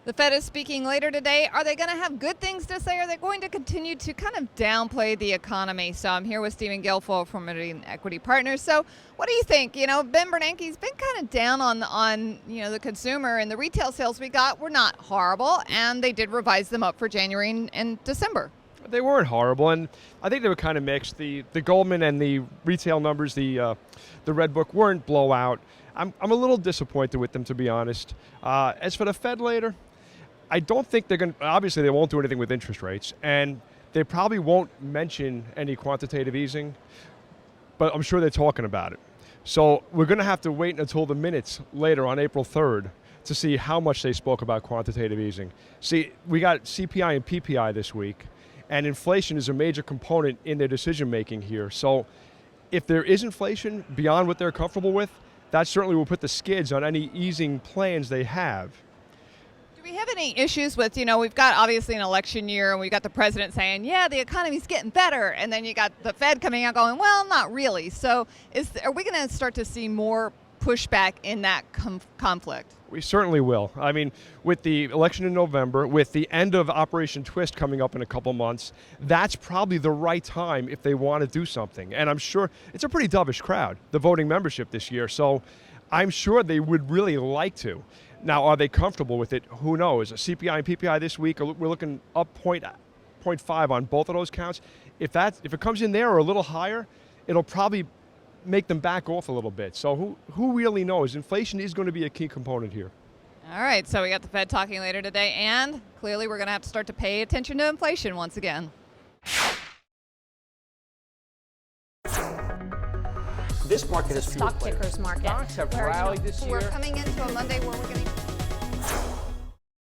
The Fed is speaking later today. Are they going to have good things to say? Or are they going to continue to kind of downplay the economy? So I'm here with Stephen Guilfoyle from Meridian Equity Partners. So what do you think? Ben Bernanke's been kind of down on the consumer, and the retail sales we got were not horrible, and they did revise them up for January and December. They weren't horrible, and I think they were kind of mixed. The Goldman and the retail numbers, the Red Book, weren't blowout. I'm a little disappointed with them, to be honest. As for the Fed later, I don't think they're going to, obviously they won't do anything with interest rates, and they probably won't mention any quantitative easing, but I'm sure they're talking about it. So we're going to have to wait until the minutes later on April 3rd to see how much they spoke about quantitative easing. See, we got CPI and PPI this week, and inflation is a major component in their decision making here. So if there is inflation beyond what they're comfortable with, that certainly will put the skids on any easing plans they have. Do we have any issues with, we've got obviously an election year, and we've got the president saying, yeah, the economy's getting better, and then you got the Fed coming out going, well, not really. So are we going to start to see more pushback in that conflict? We certainly will. I mean, with the election in November, with the end of Operation Twist coming up in a couple months, that's probably the right time if they want to do something. And I'm sure it's a pretty dovish crowd, the voting membership this year, so I'm sure they would really like to. Now, are they comfortable with it? Who knows? CPI and PPI this week, we're looking up 0.5 on both of those counts. If it comes in there or a little higher, it'll probably make them back off a little bit. So who really knows? Inflation is going to be a key component here. All right, so we got the Fed talking later today, and clearly we're going to have to start to pay attention to inflation once again. This market is stock pickers market. Stocks have rallied this year. We're coming into a Monday where we're going to